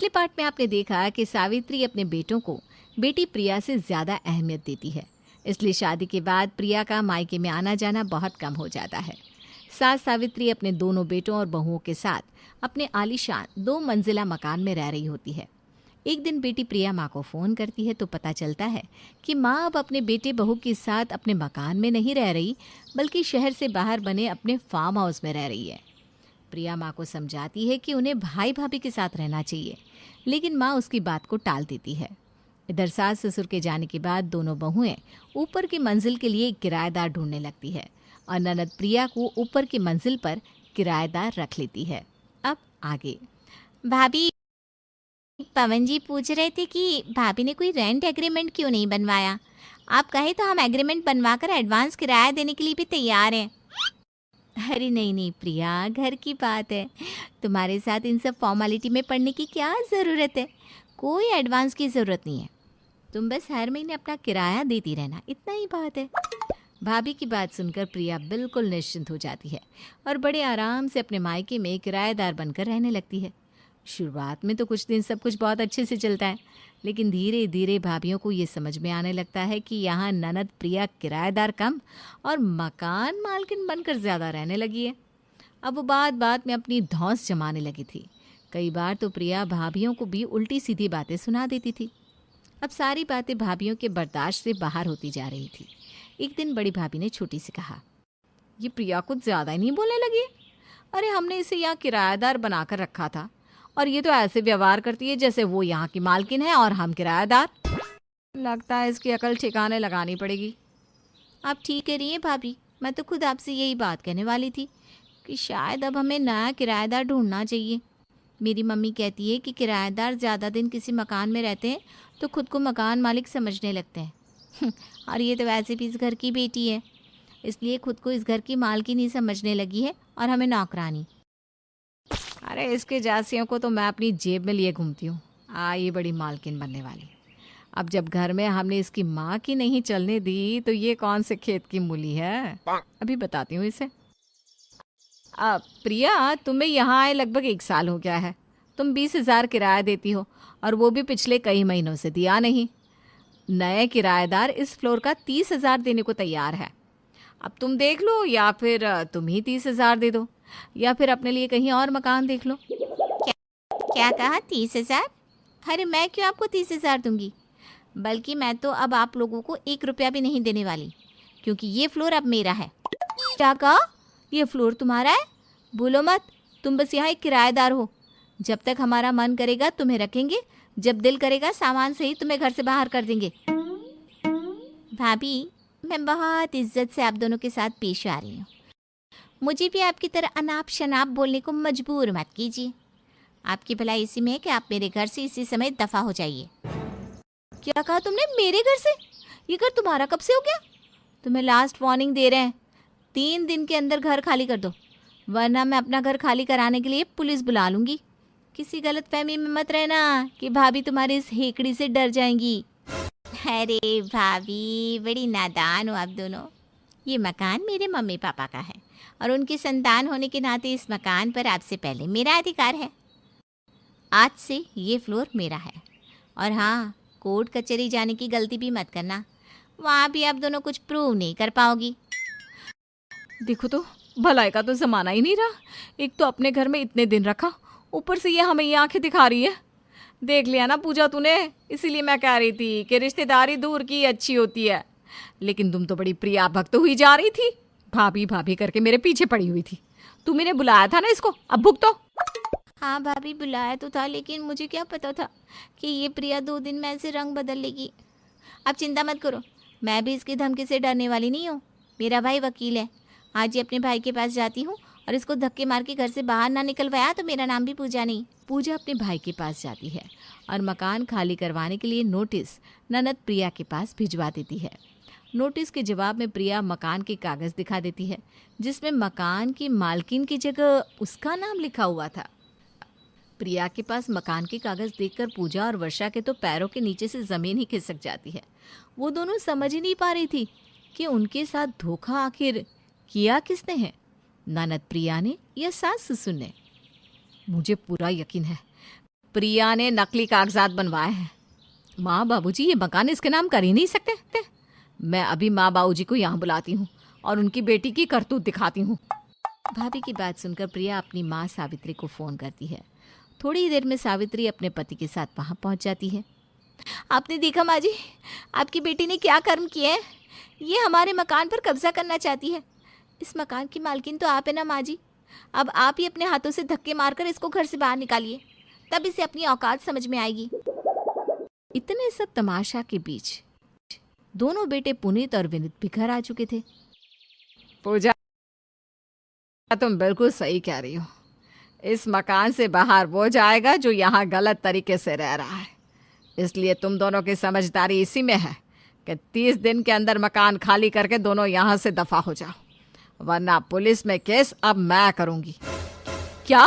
पिछले पार्ट में आपने देखा कि सावित्री अपने बेटों को बेटी प्रिया से ज़्यादा अहमियत देती है, इसलिए शादी के बाद प्रिया का मायके में आना जाना बहुत कम हो जाता है। सास सावित्री अपने दोनों बेटों और बहुओं के साथ अपने आलीशान 2 मंजिला मकान में रह रही होती है। एक दिन बेटी प्रिया माँ को फ़ोन करती है तो पता चलता है कि माँ अब अपने बेटे बहू के साथ अपने मकान में नहीं रह रही, बल्कि शहर से बाहर बने अपने फार्म हाउस में रह रही है। प्रिया माँ को समझाती है कि उन्हें भाई भाभी के साथ रहना चाहिए, लेकिन माँ उसकी बात को टाल देती है। इधर सास ससुर के जाने के बाद दोनों बहुएं ऊपर की मंजिल के लिए एक किराएदार ढूंढने लगती है और ननद प्रिया को ऊपर की मंजिल पर किराएदार रख लेती है। अब आगे। भाभी, पवन जी पूछ रहे थे कि भाभी ने कोई रेंट एग्रीमेंट क्यों नहीं बनवाया। आप कहे तो हम एग्रीमेंट बनवाकर एडवांस किराया देने के लिए भी तैयार हैं। अरे नहीं नहीं प्रिया, घर की बात है, तुम्हारे साथ इन सब फॉर्मेलिटी में पड़ने की क्या ज़रूरत है। कोई एडवांस की ज़रूरत नहीं है, तुम बस हर महीने अपना किराया देती रहना, इतना ही बात है। भाभी की बात सुनकर प्रिया बिल्कुल निश्चिंत हो जाती है और बड़े आराम से अपने मायके में किराएदार बनकर रहने लगती है। शुरुआत में तो कुछ दिन सब कुछ बहुत अच्छे से चलता है, लेकिन धीरे धीरे भाभियों को ये समझ में आने लगता है कि यहाँ ननद प्रिया किराएदार कम और मकान मालकिन बनकर ज़्यादा रहने लगी है। अब वो बात बात में अपनी धौंस जमाने लगी थी। कई बार तो प्रिया भाभियों को भी उल्टी सीधी बातें सुना देती थी। अब सारी बातें भाभियों के बर्दाश्त से बाहर होती जा रही थी। एक दिन बड़ी भाभी ने छोटी से कहा, ये प्रिया कुछ ज़्यादा ही नहीं बोलने लगी। अरे हमने इसे यहाँ किराएदार बनाकर रखा था और ये तो ऐसे व्यवहार करती है जैसे वो यहाँ की मालकिन है और हम किराएदार। लगता है इसकी अकल ठिकाने लगानी पड़ेगी। आप ठीक कह रही हैं भाभी, मैं तो खुद आपसे यही बात कहने वाली थी कि शायद अब हमें नया किराएदार ढूंढना चाहिए। मेरी मम्मी कहती है कि किराएदार ज़्यादा दिन किसी मकान में रहते हैं तो खुद को मकान मालिक समझने लगते हैं। और ये तो वैसे भी इस घर की बेटी है, इसलिए खुद को इस घर की मालकिन ही समझने लगी है और हमें नौकरानी। अरे इसके जासियों को तो मैं अपनी जेब में लिए घूमती हूँ, ये बड़ी मालकिन बनने वाली। अब जब घर में हमने इसकी माँ की नहीं चलने दी तो ये कौन से खेत की मूली है, अभी बताती हूँ इसे। प्रिया, तुम्हें यहाँ आए लगभग 1 साल हो गया है। तुम 20,000 किराया देती हो और वो भी पिछले कई महीनों से दिया नहीं। नए किराएदार इस फ्लोर का 30,000 देने को तैयार है। अब तुम देख लो, या फिर तुम ही 30,000 दे दो, या फिर अपने लिए कहीं और मकान देख लो। क्या कहा 30,000? अरे मैं क्यों आपको 30,000 दूंगी, बल्कि मैं तो अब आप लोगों को 1 रुपया भी नहीं देने वाली, क्योंकि ये फ्लोर अब मेरा है। क्या कहा? ये फ्लोर तुम्हारा है? बोलो मत, तुम बस यहाँ एक किराएदार हो। जब तक हमारा मन करेगा तुम्हें रखेंगे, जब दिल करेगा सामान से ही तुम्हें घर से बाहर कर देंगे। भाभी, मैं बहुत इज्जत से आप दोनों के साथ पेश आ रही हूँ, मुझे भी आपकी तरह अनाप शनाप बोलने को मजबूर मत कीजिए। आपकी भलाई इसी में है कि आप मेरे घर से इसी समय दफ़ा हो जाइए। क्या कहा तुमने? मेरे घर से? ये घर तुम्हारा कब से हो गया? तुम्हें लास्ट वार्निंग दे रहे हैं, 3 दिन के अंदर घर खाली कर दो, वरना मैं अपना घर खाली कराने के लिए पुलिस बुला लूँगी। किसी गलतफहमी में मत रहना कि भाभी तुम्हारी इस हेकड़ी से डर जाएंगी। अरे भाभी, बड़ी नादान हो आप दोनों। ये मकान मेरे मम्मी पापा का है और उनकी संतान होने के नाते इस मकान पर आपसे पहले मेरा अधिकार है। आज से ये फ्लोर मेरा है। और हाँ, कोर्ट कचहरी जाने की गलती भी मत करना, वहाँ भी आप दोनों कुछ प्रूव नहीं कर पाओगी। देखो तो, भलाई का तो ज़माना ही नहीं रहा। एक तो अपने घर में इतने दिन रखा, ऊपर से ये हमें ये आंखें दिखा रही है। देख लिया ना पूजा तूने, इसीलिए मैं कह रही थी कि रिश्तेदारी दूर की अच्छी होती है। लेकिन तुम तो बड़ी प्रिया भक्त हुई जा रही थी, भाभी भाभी करके मेरे पीछे पड़ी हुई थी। तुम्हें बुलाया था ना इसको, अब भुगतो। हाँ भाभी, बुलाया तो था, लेकिन मुझे क्या पता था कि ये प्रिया 2 दिन में ऐसे रंग बदल लेगी। अब चिंता मत करो, मैं भी इसकी धमकी से डरने वाली नहीं हूँ। मेरा भाई वकील है, आज ही अपने भाई के पास जाती हूँ और इसको धक्के मार के घर से बाहर ना निकलवाया तो मेरा नाम भी पूजा नहीं। पूजा अपने भाई के पास जाती है और मकान खाली करवाने के लिए नोटिस ननद प्रिया के पास भिजवा देती है। नोटिस के जवाब में प्रिया मकान के कागज़ दिखा देती है, जिसमें मकान की मालकिन की जगह उसका नाम लिखा हुआ था। प्रिया के पास मकान के कागज़ देखकर पूजा और वर्षा के तो पैरों के नीचे से ज़मीन ही खिसक जाती है। वो दोनों समझ ही नहीं पा रही थी कि उनके साथ धोखा आखिर किया किसने है, ननद प्रिया ने या सास ससुर ने। मुझे पूरा यकीन है प्रिया ने नकली कागजात बनवाए हैं। माँ बाबूजी, ये मकान इसके नाम कर ही नहीं सकते। मैं अभी माँ बाबूजी को यहाँ बुलाती हूँ और उनकी बेटी की करतूत दिखाती हूँ। भाभी की बात सुनकर प्रिया अपनी माँ सावित्री को फ़ोन करती है। थोड़ी ही देर में सावित्री अपने पति के साथ वहाँ पहुँच जाती है। आपने देखा माँ जी, आपकी बेटी ने क्या कर्म किए हैं। ये हमारे मकान पर कब्जा करना चाहती है। इस मकान की मालकिन तो आप है ना माँ जी। अब आप ही अपने हाथों से धक्के मारकर इसको घर से बाहर निकालिए, तब इसे अपनी औकात समझ में आएगी। इतने सब तमाशा के बीच दोनों बेटे पुनीत और विनीत भी घर आ चुके थे। पूजा, तुम बिल्कुल सही कह रही हो। इस मकान से बाहर वो जाएगा जो यहाँ गलत तरीके से रह रहा है। इसलिए तुम दोनों की समझदारी इसी में है कि 30 दिन के अंदर मकान खाली करके दोनों यहाँ से दफा हो जाओ, वरना पुलिस में केस अब मैं करूँगी। क्या?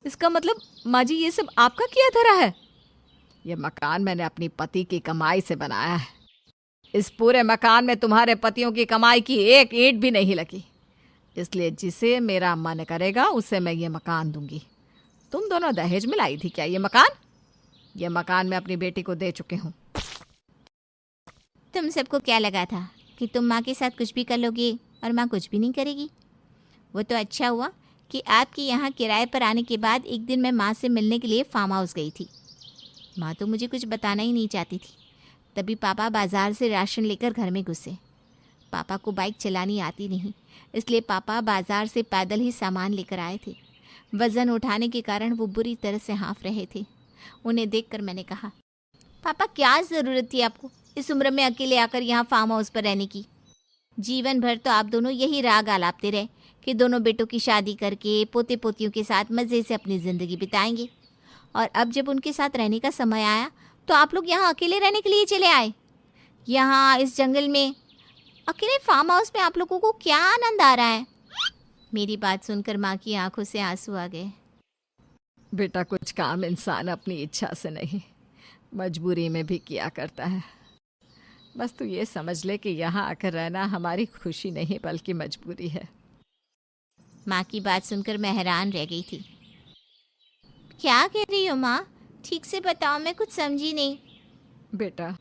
इसका मतलब माँ जी ये सब आपका किया धरा है? ये मकान मैंने अपनी पति की कमाई से बनाया है। इस पूरे मकान में तुम्हारे पतियों की कमाई की एक ईंट भी नहीं लगी। इसलिए जिसे मेरा मन करेगा उसे मैं ये मकान दूंगी। तुम दोनों दहेज में लाई थी क्या ये मकान? ये मकान मैं अपनी बेटी को दे चुके हूँ। तुम सबको क्या लगा था कि तुम माँ के साथ कुछ भी कर लोगे और माँ कुछ भी नहीं करेगी? वो तो अच्छा हुआ कि आपके यहाँ किराए पर आने के बाद एक दिन मैं माँ से मिलने के लिए फार्म हाउस गई थी। माँ तो मुझे कुछ बताना ही नहीं चाहती थी। तभी पापा बाज़ार से राशन लेकर घर में घुसे। पापा को बाइक चलानी आती नहीं, इसलिए पापा बाज़ार से पैदल ही सामान लेकर आए थे। वज़न उठाने के कारण वो बुरी तरह से हाँफ रहे थे। उन्हें देखकर मैंने कहा, पापा क्या ज़रूरत थी आपको इस उम्र में अकेले आकर यहाँ फार्म हाउस पर रहने की? जीवन भर तो आप दोनों यही राग आलापते रहे कि दोनों बेटों की शादी करके पोते पोतियों के साथ मज़े से अपनी ज़िंदगी बिताएंगे, और अब जब उनके साथ रहने का समय आया तो आप लोग यहाँ अकेले रहने के लिए चले आए। यहाँ इस जंगल में अकेले फार्म हाउस में आप लोगों को क्या आनंद आ रहा है? मेरी बात सुनकर माँ की आंखों से आंसू आ गए। बेटा, कुछ काम इंसान अपनी इच्छा से नहीं, मजबूरी में भी किया करता है। बस तू ये समझ ले कि यहाँ आकर रहना हमारी खुशी नहीं बल्कि मजबूरी है। माँ की बात सुनकर मैं हैरान रह गई थी। क्या कह रही हो माँ? ठीक से बताओ, मैं कुछ समझी नहीं। बेटा,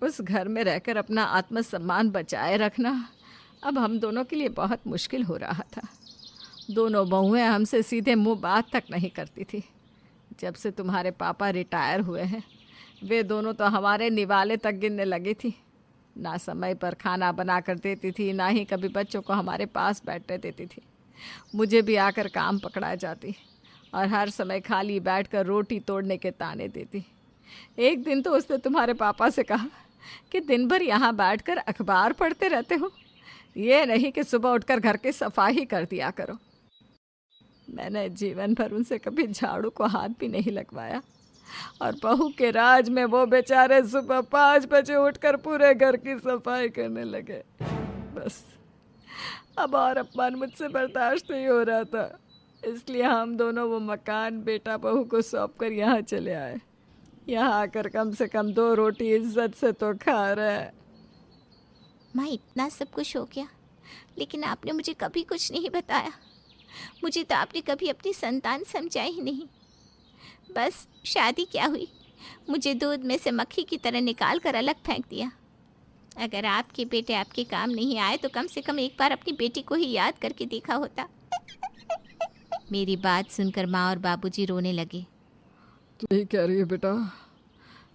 उस घर में रहकर अपना आत्मसम्मान बचाए रखना अब हम दोनों के लिए बहुत मुश्किल हो रहा था। दोनों बहुएं हमसे सीधे मुंह बात तक नहीं करती थी। जब से तुम्हारे पापा रिटायर हुए हैं, वे दोनों तो हमारे निवाले तक गिनने लगी थी। ना समय पर खाना बना कर देती थी, ना ही कभी बच्चों को हमारे पास बैठने देती थी। मुझे भी आकर काम पकड़ा जाती और हर समय खाली बैठकर रोटी तोड़ने के ताने देती। एक दिन तो उसने तुम्हारे पापा से कहा कि दिन भर यहाँ बैठकर अखबार पढ़ते रहते हो, ये नहीं कि सुबह उठकर घर की सफाई कर दिया करो। मैंने जीवन भर उनसे कभी झाड़ू को हाथ भी नहीं लगवाया, और बहू के राज में वो बेचारे सुबह 5 बजे उठकर पूरे घर की सफाई करने लगे। बस अब और अपमान मुझसे बर्दाश्त नहीं हो रहा था, इसलिए हम दोनों वो मकान बेटा बहू को सौंप कर यहाँ चले आए। यहाँ आकर कम से कम 2 रोटी इज्जत से तो खा रहे। माँ, इतना सब कुछ हो गया, लेकिन आपने मुझे कभी कुछ नहीं बताया। मुझे तो आपने कभी अपनी संतान समझा ही नहीं। बस शादी क्या हुई, मुझे दूध में से मक्खी की तरह निकाल कर अलग फेंक दिया। अगर आपके बेटे आपके काम नहीं आए तो कम से कम एक बार अपनी बेटी को ही याद करके देखा होता। मेरी बात सुनकर माँ और बाबूजी रोने लगे। ठीक कह रही है बेटा,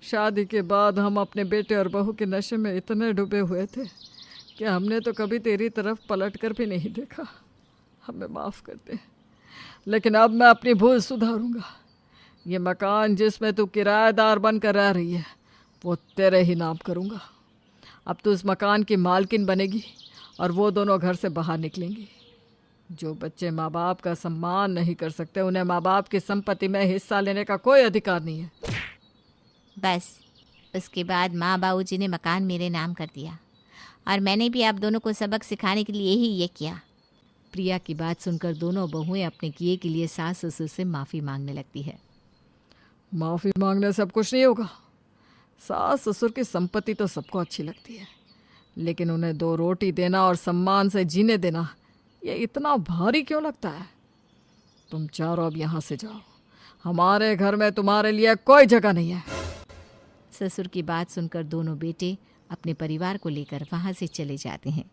शादी के बाद हम अपने बेटे और बहू के नशे में इतने डूबे हुए थे कि हमने तो कभी तेरी तरफ पलट कर भी नहीं देखा। हमें माफ़ कर दे, लेकिन अब मैं अपनी भूल सुधारूंगा। ये मकान जिसमें तू किराएदार बनकर रह रही है वो तेरे ही नाम करूंगा। अब तू इस मकान की मालकिन बनेगी और वो दोनों घर से बाहर निकलेंगी। जो बच्चे माँ बाप का सम्मान नहीं कर सकते, उन्हें माँ बाप की संपत्ति में हिस्सा लेने का कोई अधिकार नहीं है। बस उसके बाद माँ बाबूजी ने मकान मेरे नाम कर दिया, और मैंने भी आप दोनों को सबक सिखाने के लिए ही ये किया। प्रिया की बात सुनकर दोनों बहुएं अपने किए के लिए सास ससुर से माफ़ी मांगने लगती है। माफ़ी मांगने सब कुछ नहीं होगा। सास ससुर की संपत्ति तो सबको अच्छी लगती है, लेकिन उन्हें 2 रोटी देना और सम्मान से जीने देना ये इतना भारी क्यों लगता है? तुम चारों अब यहाँ से जाओ, हमारे घर में तुम्हारे लिए कोई जगह नहीं है। ससुर की बात सुनकर दोनों बेटे अपने परिवार को लेकर वहां से चले जाते हैं।